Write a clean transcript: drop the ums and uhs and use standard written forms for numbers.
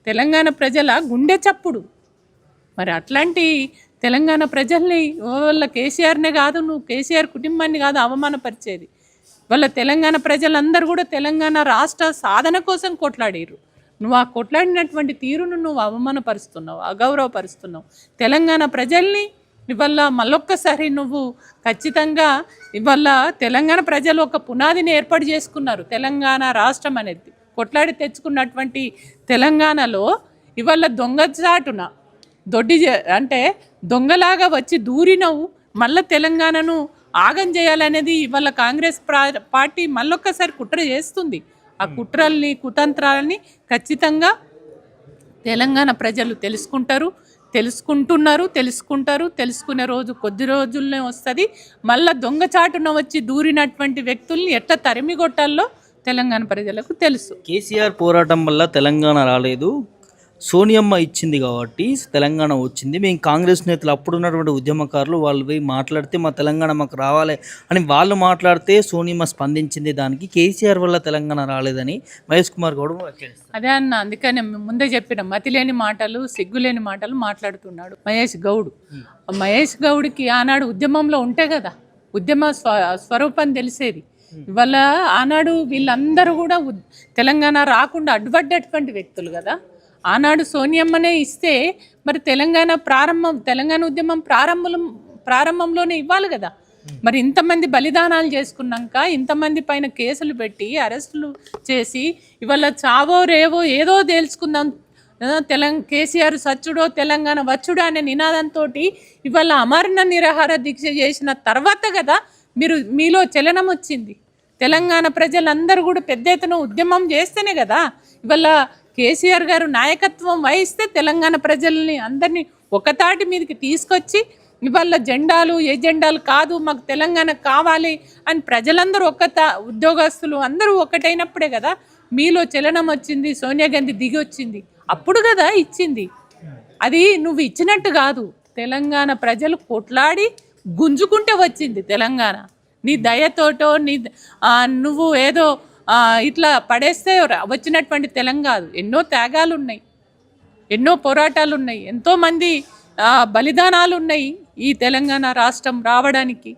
తెలంగాణ ప్రజల గుండె చప్పుడు. మరి అట్లాంటి తెలంగాణ ప్రజల్ని వాళ్ళ కేసీఆర్నే కాదు, నువ్వు కేసీఆర్ కుటుంబాన్ని కాదు అవమానపరిచేది. వాళ్ళ తెలంగాణ ప్రజలందరూ కూడా తెలంగాణ రాష్ట్ర సాధన కోసం కొట్లాడారు. నువ్వు ఆ కొట్లాడినటువంటి తీరును నువ్వు అవమానపరుస్తున్నావు, అగౌరవపరుస్తున్నావు. తెలంగాణ ప్రజల్ని ఇవాళ మళ్ళొక్కసారి నువ్వు ఖచ్చితంగా ఇవాళ తెలంగాణ ప్రజలు ఒక పునాదిని ఏర్పాటు చేసుకున్నారు. తెలంగాణ రాష్ట్రం అనేది కొట్లాడి తెచ్చుకున్నటువంటి తెలంగాణలో ఇవాళ దొంగచాటున అంటే దొంగలాగా వచ్చి దూరినవు మళ్ళీ తెలంగాణను ఆగం చేయాలనేది ఇవాళ కాంగ్రెస్ పార్టీ మళ్ళొక్కసారి కుట్ర చేస్తుంది. ఆ కుట్రల్ని కుతంత్రాలని ఖచ్చితంగా తెలంగాణ ప్రజలు తెలుసుకునే రోజు కొద్ది రోజుల్లోనే వస్తుంది. మళ్ళీ దొంగచాటున వచ్చి దూరినటువంటి వ్యక్తుల్ని ఎట్లా తరిమి కొట్టాలో తెలంగాణ ప్రజలకు తెలుసు. కేసీఆర్ పోరాటం వల్ల తెలంగాణ రాలేదు, సోనియమ్మ ఇచ్చింది కాబట్టి తెలంగాణ వచ్చింది. మేము కాంగ్రెస్ నేతలు అప్పుడున్నటువంటి ఉద్యమకారులు వాళ్ళు పోయి మాట్లాడితే మా తెలంగాణ మాకు రావాలి అని వాళ్ళు మాట్లాడితే సోనియమ్మ స్పందించింది. దానికి కేసీఆర్ వల్ల తెలంగాణ రాలేదని మహేష్ కుమార్ గౌడ్ వ్యాఖ్యానిస్తారు. అదే అన్న, అందుకని ముందే చెప్పిన మతిలేని మాటలు సిగ్గులేని మాటలు మాట్లాడుతున్నాడు మహేష్ గౌడ్కి ఆనాడు ఉద్యమంలో ఉంటే కదా ఉద్యమ స్వరూపం తెలిసేది. ఇవాళ ఆనాడు వీళ్ళందరూ కూడా తెలంగాణ రాకుండా అడ్డుపడ్డటువంటి వ్యక్తులు కదా. ఆనాడు సోనియమ్మనే ఇస్తే మరి తెలంగాణ ఉద్యమం ప్రారంభంలోనే ఇవ్వాలి కదా. మరి ఇంతమంది బలిదానాలు చేసుకున్నాక ఇంతమంది పైన కేసులు పెట్టి అరెస్టులు చేసి ఇవాళ చావో రేవో ఏదో తేల్చుకుందాం, కేసీఆర్ సచ్చుడో తెలంగాణ వచ్చుడో అనే నినాదంతో ఇవాళ అమరణ నిరాహార దీక్ష చేసిన తర్వాత కదా మీలో చలనం వచ్చింది. తెలంగాణ ప్రజలందరూ కూడా పెద్ద ఎత్తున ఉద్యమం చేస్తేనే కదా ఇవాళ కేసీఆర్ గారు నాయకత్వం వహిస్తే తెలంగాణ ప్రజల్ని అందరినీ ఒకతాటి మీదకి తీసుకొచ్చి ఇవాళ ఎజెండాలు కాదు మాకు తెలంగాణ కావాలి అని ప్రజలందరూ ఉద్యోగస్తులు అందరూ ఒకటైనప్పుడే కదా మీలో చలనం వచ్చింది. సోనియా గాంధీ దిగి వచ్చింది అప్పుడు కదా ఇచ్చింది. అది నువ్వు ఇచ్చినట్టు కాదు, తెలంగాణ ప్రజలు కొట్లాడి గుంజుకుంటే వచ్చింది తెలంగాణ. నీ దయతోటో నువ్వు ఏదో ఇట్లా పడేస్తే వచ్చినటువంటి తెలంగాణ. ఎన్నో త్యాగాలు ఉన్నాయి, ఎన్నో పోరాటాలు ఉన్నాయి, ఎంతోమంది బలిదానాలు ఉన్నాయి ఈ తెలంగాణ రాష్ట్రం రావడానికి.